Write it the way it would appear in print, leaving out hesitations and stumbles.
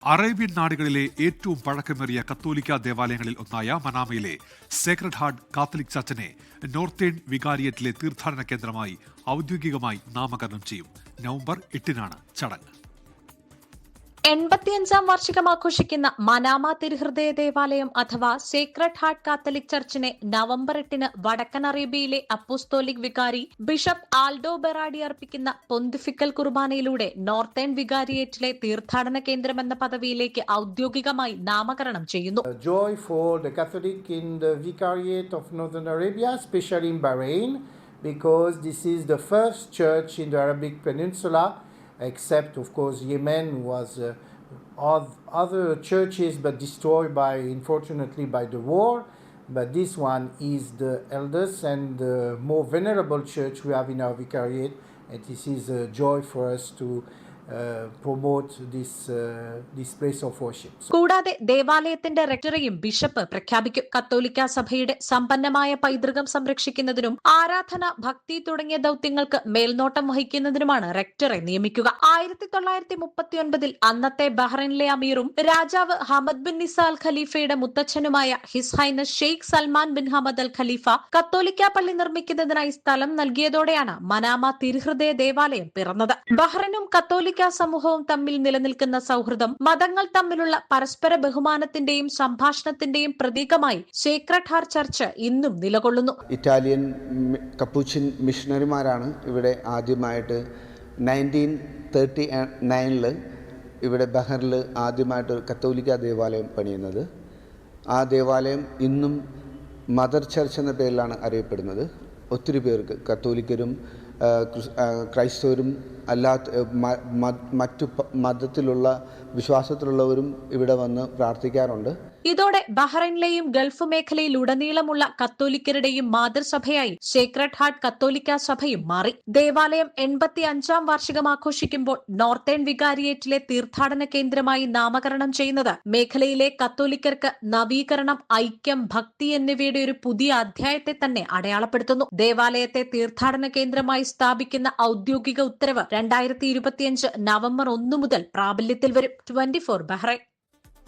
Arabian നാടുകളിലെ ഏറ്റവും പഴക്കമേറിയ കത്തോലിക്ക ദേവാലയങ്ങളിൽ ഒന്നായ മനാമയിലെ സേക്രഡ് ഹാർട്ട് കാത്തലിക് ചർച്ചിനെ നോർത്തേൺ വികാരിയറ്റിലെ തീർത്ഥാടന കേന്ദ്രമായി ഔദ്യോഗികമായി നാമകരണം ചെയ്യും. നവംബർ 8-നാണ് ചടങ്ങ്. 85-ാം വാർഷികം ആഘോഷിക്കുന്ന മനാമ തിരുഹൃദയ ദേവാലയം അഥവാ സേക്രഡ് ഹാർട്ട് കാത്തലിക് ചർച്ചിനെ നവംബർ 8-ന് വടക്കൻ അറേബ്യയിലെ അപ്പോസ്തോലിക് വികാരി ബിഷപ്പ് ആൽഡോ ബെറാഡി അർപ്പിക്കുന്ന പൊന്തിഫിക്കൽ കുർബാനയിലൂടെ നോർത്തേൺ വികാരിയേറ്റിലെ തീർത്ഥാടന കേന്ദ്രം എന്ന പദവിയിലേക്ക് ഔദ്യോഗികമായി നാമകരണം ചെയ്യുന്നു. Joy for the Catholic in the Vicariate of Northern Arabia, especially in Bahrain, because this is the first church in the Arabic Peninsula, except of course Yemen was other churches but destroyed unfortunately by the war, but this one is the eldest and the more venerable church we have in our vicariate, and this is a joy for us to promote this place of worship. കൂടാതെ ദേവാലയത്തിന്റെ റെക്ടറെയും bishop പ്രഖ്യാപിക്കും. കത്തോലിക്ക സഭയുടെ സമ്പന്നമായ പൈതൃകം സംരക്ഷിക്കുന്നതിനും ആരാധന, ഭക്തി തുടങ്ങിയ ദൌത്യങ്ങൾക്ക് മേൽനോട്ടം വഹിക്കുന്നതിനുമാണ് റെക്ടറെ നിയമിക്കുക. 1939-ൽ അന്നത്തെ ബഹ്റൈനിലെ അമീറും രാജാവ് ഹമദ് ബിൻ നിസ അൽ ഖലീഫയുടെ മുത്തച്ഛനുമായ His Highness Sheikh Salman bin Hamad Al Khalifa കത്തോലിക്ക പള്ളി നിർമ്മിക്കുന്നതിനായി സ്ഥലം നൽകിയതോടെയാണ് മനാമ തിരുഹൃദയ ദേവാലയം പിറന്നത്. ബഹ്റൈനും കത്തോലിക്ക സമൂഹവും തമ്മിൽ നിലനിൽക്കുന്ന സൗഹൃദം, മതങ്ങൾ തമ്മിലുള്ള പരസ്പര ബഹുമാനത്തിന്റെയും സംഭാഷണത്തിന്റെയും പ്രതീകമായി സേക്രഡ് ഹാർട്ട് ചർച്ച് ഇന്നും നിലകൊള്ളുന്നു. ഇറ്റാലിയൻ കപ്പൂച്ചിൻ മിഷണറിമാരാണ് ഇവിടെ ആദ്യമായിട്ട് 1939 ഇവിടെ ബഹറിൽ ആദ്യമായിട്ട് കത്തോലിക്ക ദേവാലയം പണിയുന്നത്. ആ ദേവാലയം ഇന്നും മദർ ചർച്ച് എന്ന പേരിലാണ് അറിയപ്പെടുന്നത്. ഒത്തിരി പേർക്ക് കത്തോലിക്കരും ക്രൈസ്തവരും അല്ലാത്ത മറ്റു മതത്തിലുള്ള വിശ്വാസത്തിലുള്ളവരും ഇവിടെ വന്ന് പ്രാർത്ഥിക്കാറുണ്ട്. ഇതോടെ ബഹ്റൈനിലെയും ഗൾഫ് മേഖലയിലുടനീളമുള്ള കത്തോലിക്കരുടെയും മാതൃസഭയായി സേക്രഡ് ഹാർട്ട് കത്തോലിക്ക സഭയും മാറി. ദേവാലയം 85-ാം വാർഷികം ആഘോഷിക്കുമ്പോൾ നോർത്തേൺ വികാരിയേറ്റിലെ തീർത്ഥാടന കേന്ദ്രമായി നാമകരണം ചെയ്യുന്നത് മേഖലയിലെ കത്തോലിക്കർക്ക് നവീകരണം, ഐക്യം, ഭക്തി എന്നിവയുടെ ഒരു പുതിയ അധ്യായത്തെ തന്നെ അടയാളപ്പെടുത്തുന്നു. ദേവാലയത്തെ തീർത്ഥാടന കേന്ദ്രമായി സ്ഥാപിക്കുന്ന ഔദ്യോഗിക ഉത്തരവ് 2025 നവംബർ 1 മുതൽ പ്രാബല്യത്തിൽ വരും. 24 ബഹ്റൈൻ.